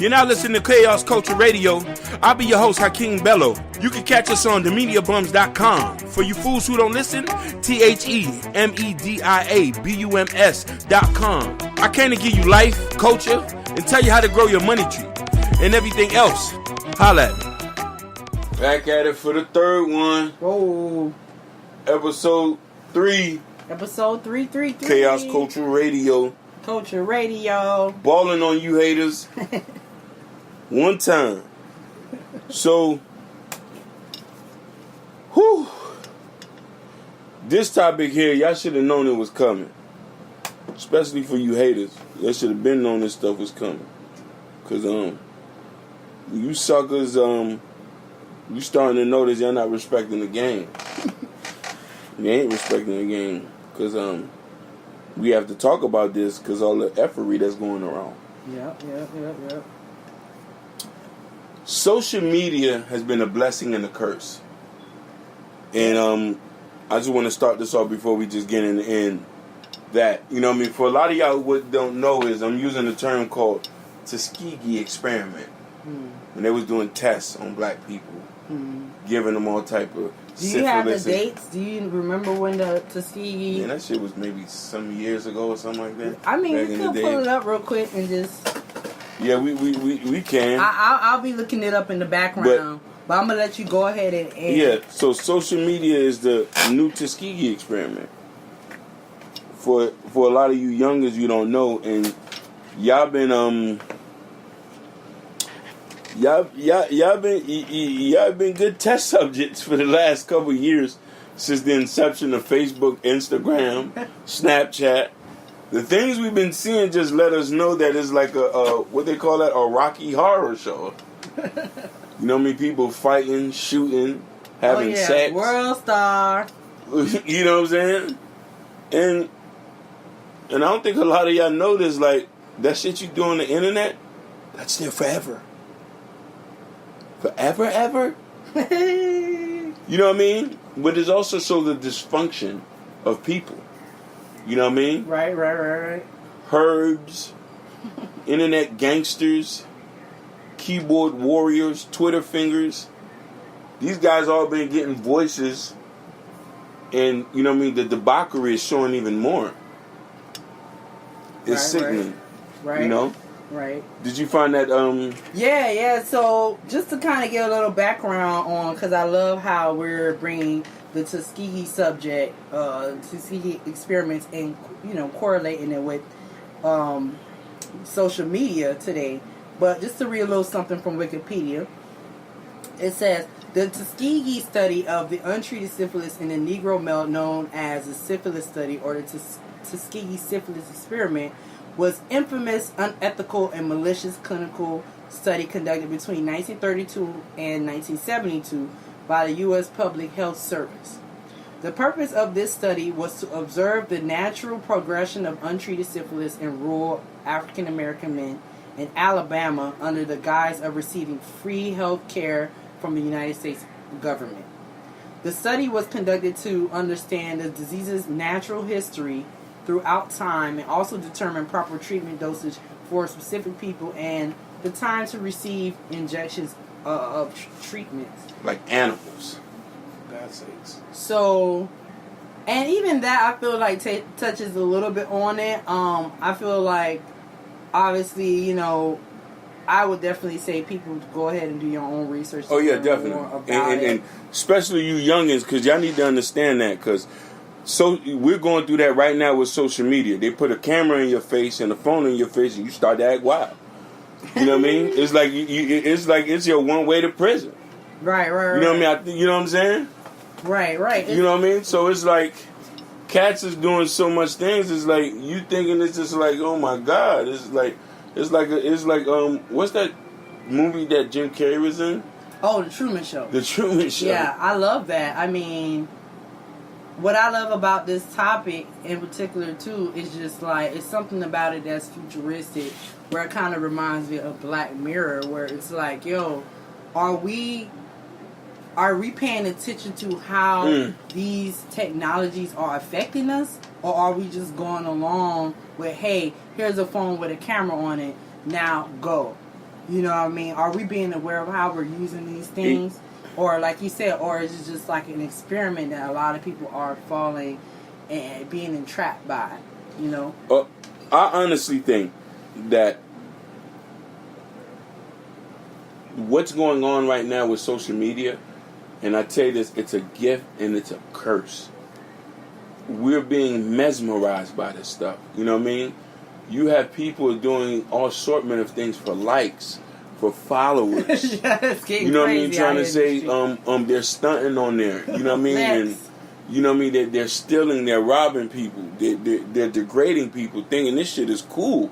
You're now listening to Chaos Culture Radio. I'll be your host, Hakeem Bello. You can catch us on themediabums.com. For you fools who don't listen, THEMEDIABUMS.com. I came to give you life, culture, and tell you how to grow your money tree. And everything else, holla at me. Back at it for the third one. Whoa. Episode 3. Episode 333. Chaos Culture Radio. Culture Radio. Balling on you haters. One time. So, whew. This topic here, y'all should have known it was coming. Especially for you haters. Y'all should have been known this stuff was coming. Cause you suckers, you starting to notice y'all not respecting the game. You ain't respecting the game. Cause we have to talk about this because all the effery that's going around. Yep. Social media has been a blessing and a curse. And I just want to start this off before we just get in that. You know what I mean? For a lot of y'all who don't know is I'm using a term called Tuskegee Experiment. When they was doing tests on black people. Giving them all type of Do you have the dates? Do you remember when the Tuskegee... Yeah, that shit was maybe some years ago or something like that. I mean, you can pull it up real quick and just... Yeah, we can. I'll be looking it up in the background. But I'm going to let you go ahead and... Yeah, so social media is the new Tuskegee Experiment. For a lot of you youngers, you don't know, and y'all been... Y'all been good test subjects for the last couple of years since the inception of Facebook, Instagram, Snapchat. The things we've been seeing just let us know that it's like a what they call that, a Rocky Horror Show. You know what I mean? People fighting, shooting, having sex. World star. You know what I'm saying? And I don't think a lot of y'all know this. Like that shit you do on the internet, that's there forever. Forever, ever? You know what I mean? But it's also so the dysfunction of people. You know what I mean? Right. Herbs, internet gangsters, keyboard warriors, Twitter fingers. These guys all been getting voices. And, you know what I mean? The debauchery is showing even more. It's sickening. Right. You know? Right. Did you find that? Yeah. So just to kind of get a little background on, because I love how we're bringing the Tuskegee subject, Tuskegee experiments, and correlating it with social media today. But just to read a little something from Wikipedia, it says the Tuskegee study of the untreated syphilis in the Negro male, known as the syphilis study or the Tuskegee syphilis experiment, was infamous, unethical, and malicious clinical study conducted between 1932 and 1972 by the U.S. Public Health Service. The purpose of this study was to observe the natural progression of untreated syphilis in rural African American men in Alabama under the guise of receiving free health care from the United States government. The study was conducted to understand the disease's natural history throughout time and also determine proper treatment dosage for specific people and the time to receive injections of treatments. Like animals. God's sakes. So, and even that I feel like touches a little bit on it. I feel like, obviously, I would definitely say people go ahead and do your own research. Oh yeah, definitely. And especially you youngins, because y'all need to understand that, because so we're going through that right now with social media. They put a camera in your face and a phone in your face, and you start to act wild. You know what I mean? It's like it's your one way to prison. Right. You know what I mean? You know what I'm saying? Right. You know what I mean? So it's like cats is doing so much things. It's like you thinking it's just like, oh my God. It's like what's that movie that Jim Carrey was in? Oh, The Truman Show. The Truman Show. Yeah, I love that. I mean, what I love about this topic in particular too is just like it's something about it that's futuristic, where it kind of reminds me of Black Mirror, where it's like, yo, are we paying attention to how these technologies are affecting us, or are we just going along with, hey, here's a phone with a camera on it, now go? You know what I mean? Are we being aware of how we're using these things? Or like you said, or is it just like an experiment that a lot of people are falling and being entrapped by, you know? I honestly think that what's going on right now with social media, and I tell you this, it's a gift and it's a curse. We're being mesmerized by this stuff. You know what I mean? You have people doing all assortment of things for likes, for followers. Yeah, it's getting you know what I crazy mean? Trying to say street. they're stunting on there. You know what I mean? And you know what I mean? They're stealing, they're robbing people, they're degrading people, thinking this shit is cool.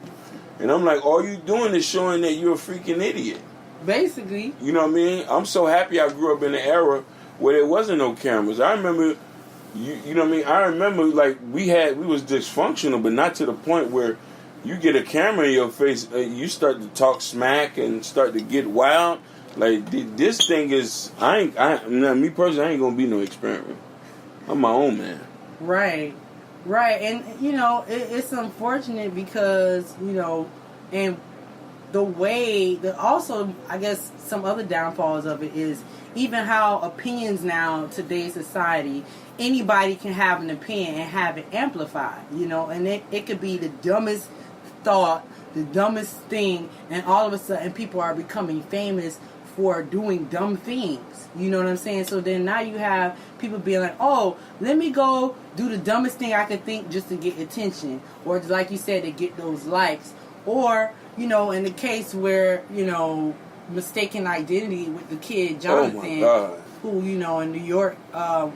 And I'm like, all you doing is showing that you're a freaking idiot. Basically. You know what I mean? I'm so happy I grew up in an era where there wasn't no cameras. I remember, you know what I mean? I remember like we was dysfunctional, but not to the point where you get a camera in your face, you start to talk smack and start to get wild. Like this thing is, me personally, I ain't gonna be no experiment. I'm my own man. Right, and you know it's unfortunate because you know, and the way that also I guess some other downfalls of it is even how opinions now today's society, anybody can have an opinion and have it amplified. You know, and it could be the dumbest thought, the dumbest thing, and all of a sudden people are becoming famous for doing dumb things. You know what I'm saying? So then now you have people being like, oh, let me go do the dumbest thing I could think just to get attention, or like you said, to get those likes. Or, you know, in the case where, you know, mistaken identity with the kid Jonathan, who, you know, in New York,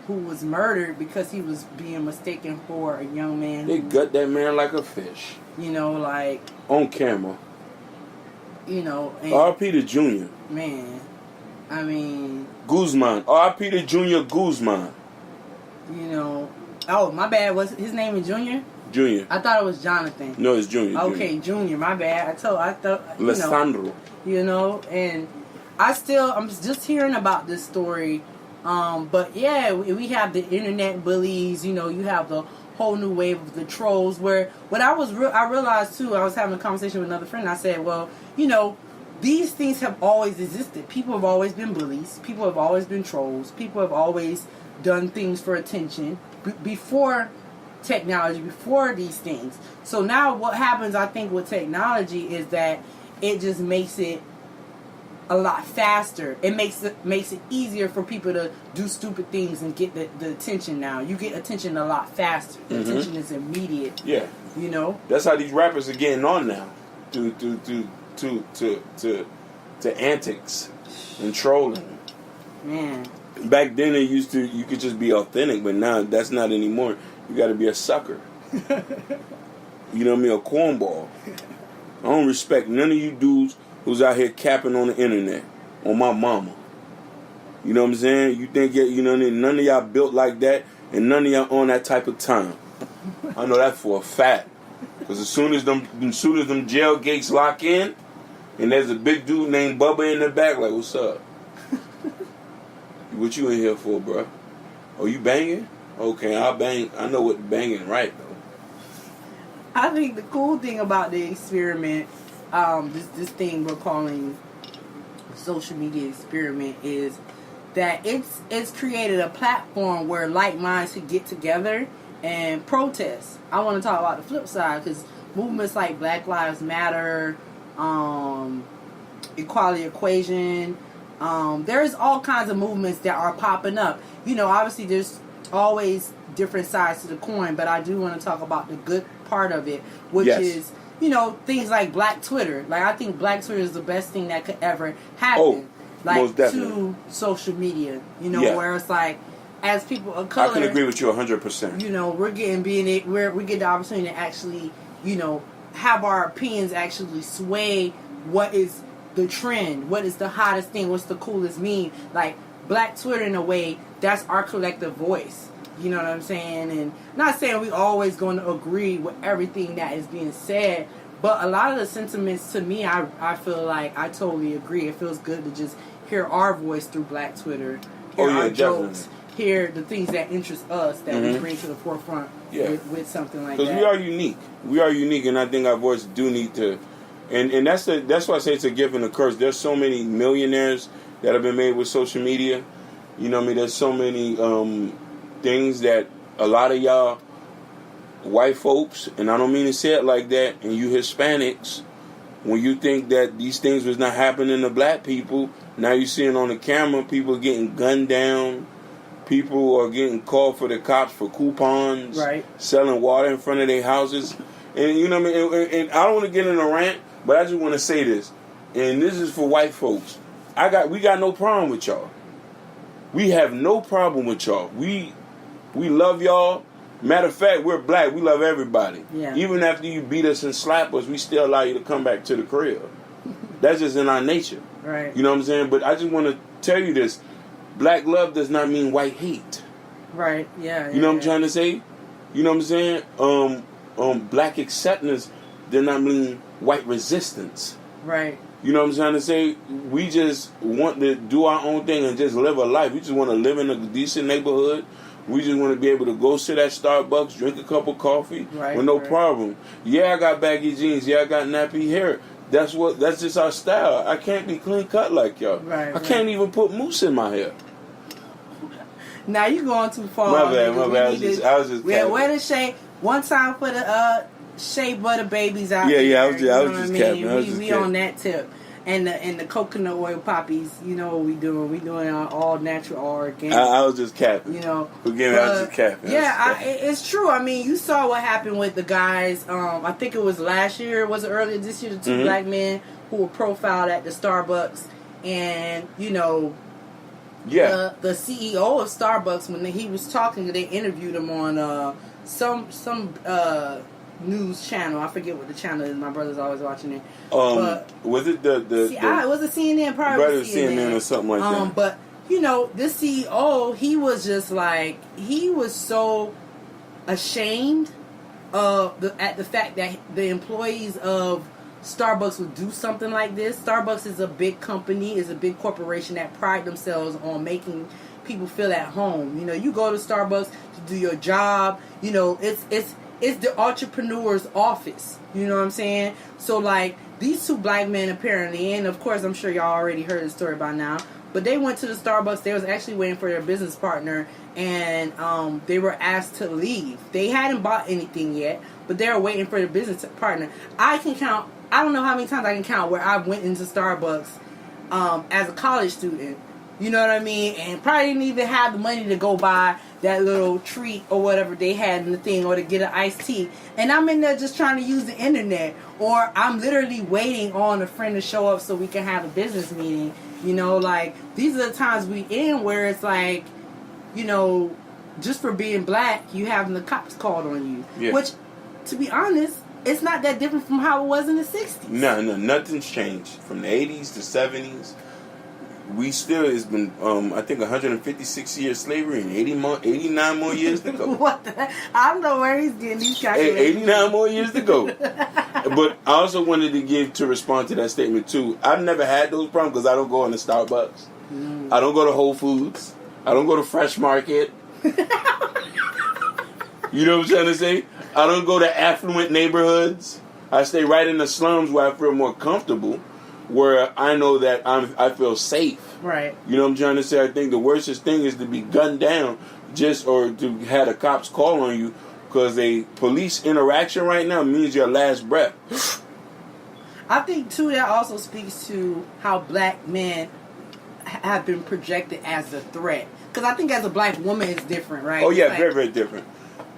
who was murdered because he was being mistaken for a young man. They gut that man like a fish. You know, like... on camera. You know... R.I.P. to Junior. Man, I mean... Guzman. R.I.P. to Junior Guzman. You know... Oh, my bad. Was his name is Junior? Junior. I thought it was Jonathan. No, it's Junior. Okay, Junior. My bad. I thought... Lissandro. You know, and I'm just hearing about this story. But yeah, we have the internet bullies. You know, you have the whole new wave of the trolls. Where what I realized too, I was having a conversation with another friend. And I said, well, you know, these things have always existed. People have always been bullies. People have always been trolls. People have always done things for attention before technology, before these things. So now what happens, I think, with technology is that it just makes it a lot faster. It makes it easier for people to do stupid things and get the attention now. You get attention a lot faster. The attention is immediate. Yeah. You know? That's how these rappers are getting on now. To antics and trolling. Man. Back then you could just be authentic, but now that's not anymore. You gotta be a sucker. You know what I mean? A cornball. I don't respect none of you dudes who's out here capping on the internet. On my mama. You know what I'm saying? You think none of y'all built like that, and none of y'all on that type of time. I know that for a fact. Because as soon as them jail gates lock in, and there's a big dude named Bubba in the back, like, what's up? What you in here for, bro? Oh, you banging? Okay, I'll bang. I know what banging right, though. I think the cool thing about the experiment, this thing we're calling social media experiment, is that it's created a platform where like minds could get together and protest. I want to talk about the flip side, because movements like Black Lives Matter, Equality Equation, there's all kinds of movements that are popping up. You know, obviously there's always different sides to the coin, but I do want to talk about the good part of it, which is, you know, things like Black Twitter. Like, I think Black Twitter is the best thing that could ever happen. Most definitely. To social media, you know, where it's like, as people of color, I can agree with you 100%. You know, we get the opportunity to actually, you know, have our opinions actually sway what is the trend, what is the hottest thing, what's the coolest meme. Like, Black Twitter, in a way, that's our collective voice. You know what I'm saying? And not saying we always going to agree with everything that is being said, but a lot of the sentiments, to me, I feel like I totally agree. It feels good to just hear our voice through Black Twitter, hear our jokes, hear the things that interest us that we bring to the forefront with something like that. Because we are unique. We are unique, and I think our voice do need to And that's why I say it's a gift and a curse. There's so many millionaires that have been made with social media. You know what I mean? There's so many things that a lot of y'all white folks, and I don't mean to say it like that, and you Hispanics, when you think that these things was not happening to black people, now you seeing on the camera people getting gunned down, people are getting called for the cops for coupons, right, selling water in front of their houses, and you know what I mean. And I don't want to get in a rant, but I just want to say this, and this is for white folks. We got no problem with y'all. We have no problem with y'all. We love y'all. Matter of fact, we're black. We love everybody. Yeah. Even after you beat us and slap us, we still allow you to come back to the crib. That's just in our nature. Right. You know what I'm saying? But I just want to tell you this. Black love does not mean white hate. Right. Yeah. You know what I'm trying to say? You know what I'm saying? Black acceptance does not mean white resistance. Right. You know what I'm trying to say? We just want to do our own thing and just live a life. We just want to live in a decent neighborhood. We just want to be able to go sit at Starbucks, drink a cup of coffee with no problem. Yeah, I got baggy jeans. Yeah, I got nappy hair. That's just our style. I can't be clean cut like y'all. Right, I can't even put mousse in my hair. Now you going too far. My bad. I was just where the shea? One time for the shea butter babies out there. Yeah, I was just capping. We on that tip. And the coconut oil poppies, you know what we doing. We doing all natural, all organic. I was just capping. You know. Forgive me, I was just capping. Yeah, it's true. I mean, you saw what happened with the guys. I think it was last year. Was it earlier this year? The two black men who were profiled at the Starbucks. And, you know, the CEO of Starbucks, when he was talking, they interviewed him on some news channel. I forget what the channel is. My brother's always watching it. Was it the was it CNN? Probably CNN or something like that. But you know, this CEO, he was just like, he was so ashamed of the fact that the employees of Starbucks would do something like this. Starbucks is a big company, is a big corporation that pride themselves on making people feel at home. You know, you go to Starbucks to do your job. You know, it's the entrepreneur's office. You know what I'm saying? So, like, these two black men apparently, and of course I'm sure y'all already heard the story by now, but they went to the Starbucks. They was actually waiting for their business partner, and they were asked to leave. They hadn't bought anything yet, but they were waiting for their business partner. I don't know how many times I can count where I went into Starbucks as a college student. You know what I mean? And probably didn't even have the money to go buy that little treat or whatever they had in the thing, or to get an iced tea. And I'm in there just trying to use the internet, or I'm literally waiting on a friend to show up so we can have a business meeting. You know, like, these are the times we in where it's like, you know, just for being black, you having the cops called on you. Yeah. Which, to be honest, it's not that different from how it was in the 60s. No, nothing's changed. From the 80s to 70s. We still, it's been, I think, 156 years slavery and 89 more years to go. What the heck? I don't know where he's getting these calculations. 89 more years to go. But I also wanted to respond to that statement, too. I've never had those problems because I don't go into Starbucks. I don't go to Whole Foods. I don't go to Fresh Market. You know what I'm trying to say? I don't go to affluent neighborhoods. I stay right in the slums where I feel more comfortable, where I know that I feel safe. Right. You know what I'm trying to say? I think the worstest thing is to be gunned down or to have the cops call on you, because a police interaction right now means your last breath. I think, too, that also speaks to how black men have been projected as a threat. Because I think as a black woman it's different, right? Oh, yeah, like, very, very different.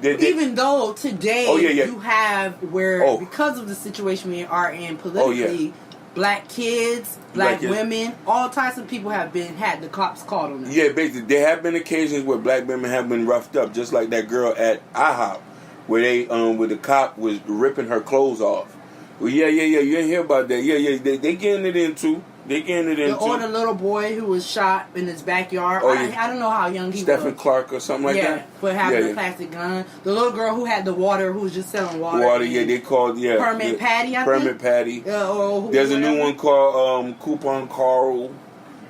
Even though today you have because of the situation we are in politically, black kids, black women, all types of people have had the cops called on them. Yeah, basically, there have been occasions where black women have been roughed up, just like that girl at IHOP, where where the cop was ripping her clothes off. Well, you didn't hear about that. They getting it into. Or the little boy who was shot in his backyard. I don't know how young he was. Stephen Clark or something like that. For having a plastic gun. The little girl who had the water, who was just selling water. They called Permit Patty, I think. Permit Patty. There's a new one called Coupon Carl.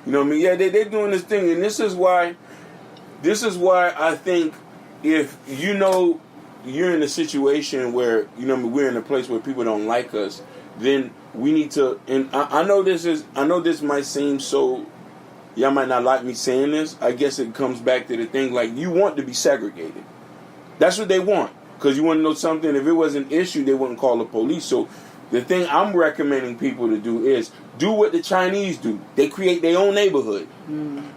You know what I mean? Yeah, they're doing this thing, and this is why I think if you know you're in a situation where we're in a place where people don't like us, then we need to. And I know this might seem so. Y'all might not like me saying this. I guess it comes back to the thing like you want to be segregated. That's what they want. Because you want to know something. If it was an issue, they wouldn't call the police. So the thing I'm recommending people to do is do what the Chinese do. They create their own neighborhood.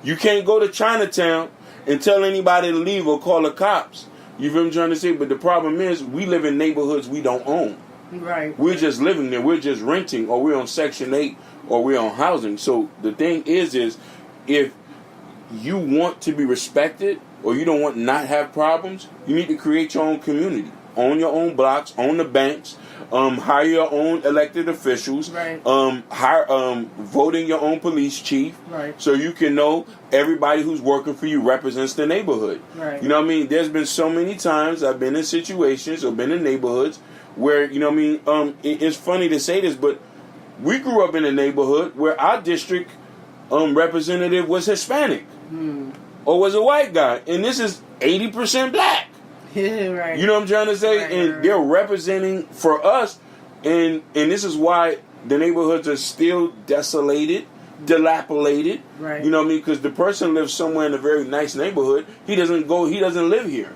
You can't go to Chinatown and tell anybody to leave or call the cops. You feel what I'm trying to say? But the problem is we live in neighborhoods we don't own. Right. We're just living there. We're just renting, or we're on Section 8, or we're on housing. So the thing is if you want to be respected or you don't want to not have problems, you need to create your own community. Own your own blocks, own the banks, hire your own elected officials, right. Voting your own police chief, right. So you can know everybody who's working for you represents the neighborhood. Right. You know what I mean? There's been so many times I've been in situations or been in neighborhoods where, you know what I mean, it's funny to say this, but we grew up in a neighborhood where our district representative was Hispanic or was a white guy, and this is 80% black. Right. You know what I'm trying to say? Right, and right. they're representing for us, and this is why the neighborhoods are still desolated, dilapidated. Right. You know what I mean? Because the person lives somewhere in a very nice neighborhood. He doesn't live here.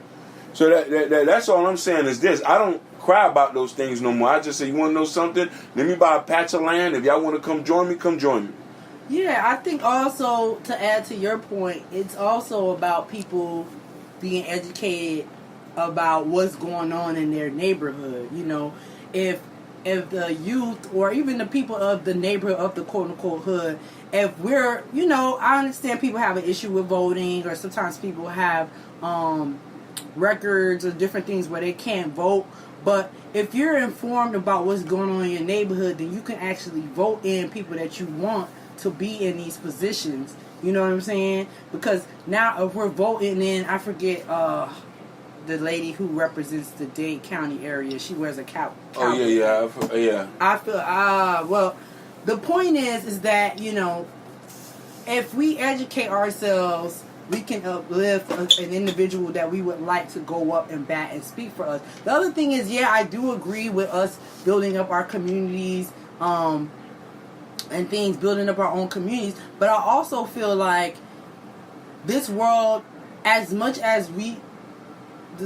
So that's all I'm saying is this. I don't cry about those things no more. I just say, you want to know something? Let me buy a patch of land. If y'all want to come join me, come join me. Yeah, I think also, to add to your point, it's also about people being educated about what's going on in their neighborhood. You know, if the youth or even the people of the neighborhood, of the quote-unquote hood, if we're, you know, I understand people have an issue with voting, or sometimes people have records or different things where they can't vote. But if you're informed about what's going on in your neighborhood, then you can actually vote in people that you want to be in these positions. You know what I'm saying? Because now if we're voting in, I forget the lady who represents the Dade County area. She wears a cap. Oh yeah. I feel well. The point is that, you know, if we educate ourselves, we can uplift an individual that we would like to go up and bat and speak for us. The other thing is, yeah, I do agree with us building up our communities, and things, building up our own communities. But I also feel like this world, as much as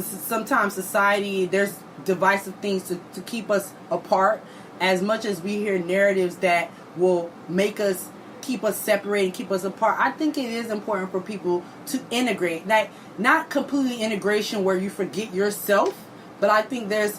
sometimes society, there's divisive things to keep us apart. As much as we hear narratives that will make us, keep us separated, keep us apart, I think it is important for people to integrate. Like, not completely integration where you forget yourself, but I think there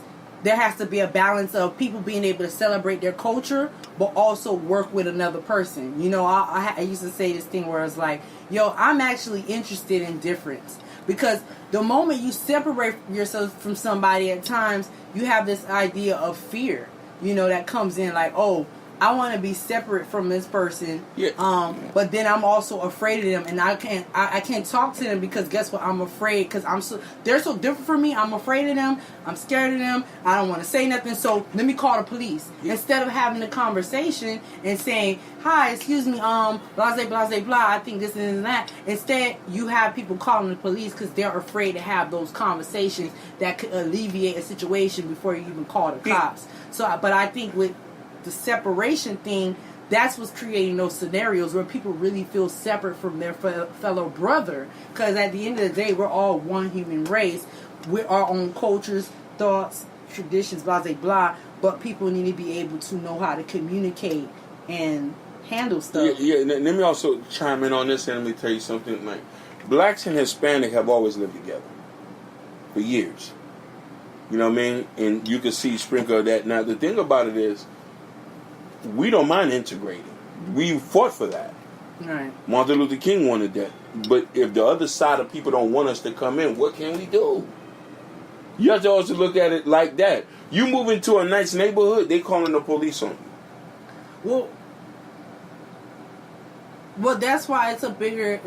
has to be a balance of people being able to celebrate their culture, but also work with another person. You know, I used to say this thing where it's like, yo, I'm actually interested in difference. Because the moment you separate yourself from somebody, at times, you have this idea of fear, you know, that comes in like, oh, I want to be separate from this person, but then I'm also afraid of them, and I can't talk to them because guess what? I'm afraid because they're so different from me. I'm afraid of them. I'm scared of them. I don't want to say nothing. So let me call the police instead of having a conversation and saying, "Hi, excuse me, blah blah blah blah. I think this and that." Instead, you have people calling the police because they're afraid to have those conversations that could alleviate a situation before you even call the cops. So, but I think with the separation thing, that's what's creating those scenarios where people really feel separate from their fellow brother. Because at the end of the day, we're all one human race with our own cultures, thoughts, traditions, blah, blah, blah. But people need to be able to know how to communicate and handle stuff. Yeah. Let me also chime in on this, and let me tell you something. Like, blacks and Hispanic have always lived together for years. You know what I mean? And you can see sprinkle of that. Now, the thing about it is, we don't mind integrating. We fought for that. Right. Martin Luther King wanted that. But if the other side of people don't want us to come in, what can we do? You have to also look at it like that. You move into a nice neighborhood, they calling the police on you. Well, that's why it's a bigger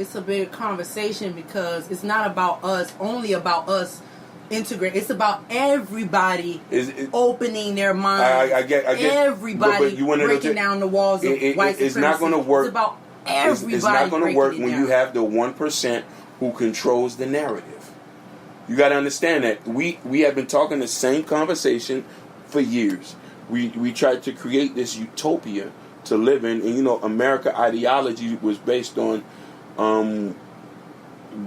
conversation, because it's not about us, only about us integrate. It's about everybody opening their minds. I get everybody but you breaking down the walls of white supremacy. It's not going to work. It's about everybody. It's not going to work when down. you have the 1% who controls the narrative. You got to understand that we have been talking the same conversation for years. we tried to create this utopia to live in, and America ideology was based on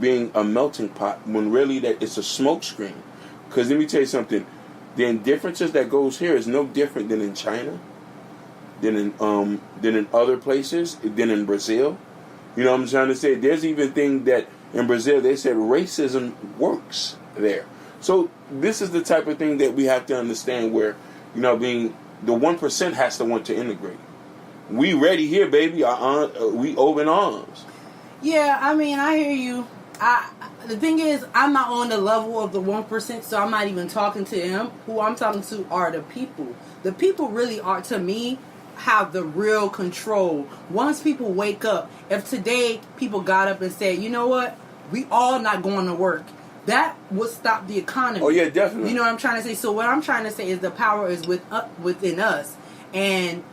being a melting pot, when really that it's a smoke screen. Because let me tell you something, the indifferences that goes here is no different than in China, than in other places, than in Brazil. You know what I'm trying to say? There's even thing that in Brazil they said racism works there. So this is the type of thing that we have to understand, where being the 1% has to want to integrate. We ready here, baby. We open arms. Yeah, I mean, I hear you. The thing is, I'm not on the level of the 1%, so I'm not even talking to them. Who I'm talking to are the people. The people really are, to me, have the real control. Once people wake up, if today people got up and said, you know what, we all not going to work, that would stop the economy. Oh yeah, definitely. You know what I'm trying to say? So what I'm trying to say is the power is within us. And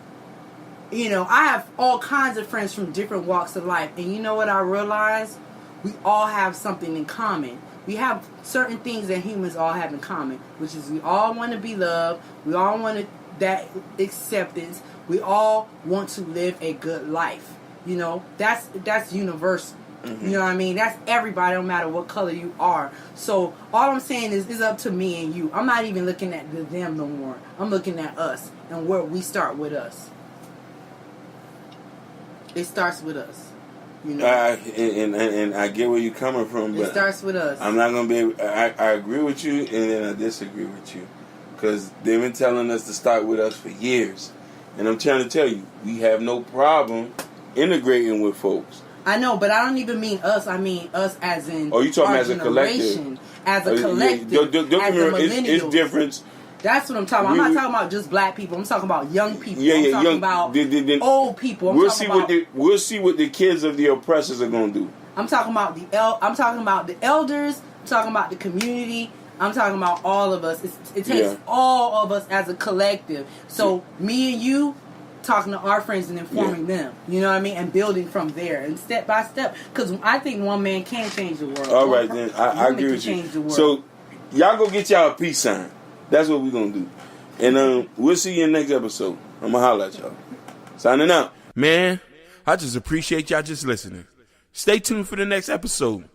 I have all kinds of friends from different walks of life, and you know what I realized? We all have something in common. We have certain things that humans all have in common, which is we all want to be loved. We all want that acceptance. We all want to live a good life. That's universal. Mm-hmm. You know what I mean? That's everybody, no matter what color you are. So all I'm saying is it's up to me and you. I'm not even looking at them no more. I'm looking at us and where we start with us. It starts with us. And I get where you're coming from, but it starts with us. I'm not gonna be able, I agree with you, and then I disagree with you, because they've been telling us to start with us for years, and I'm trying to tell you, we have no problem integrating with folks. I know, but I don't even mean us. I mean us as in you talking as a collective? As a collective, don't get me wrong, it's different. That's what I'm talking about. I'm not talking about just black people. I'm talking about young people. I'm talking about old people. We'll see what the kids of the oppressors are gonna do. I'm talking about I'm talking about the elders. I'm talking about the community. I'm talking about all of us. It takes all of us as a collective. So me and you talking to our friends and informing them. You know what I mean? And building from there and step by step. Because I think one man can change the world. All right, then I agree with you. So y'all go get y'all a peace sign. That's what we're going to do. And we'll see you in the next episode. I'm going to holler at y'all. Signing out. Man, I just appreciate y'all just listening. Stay tuned for the next episode.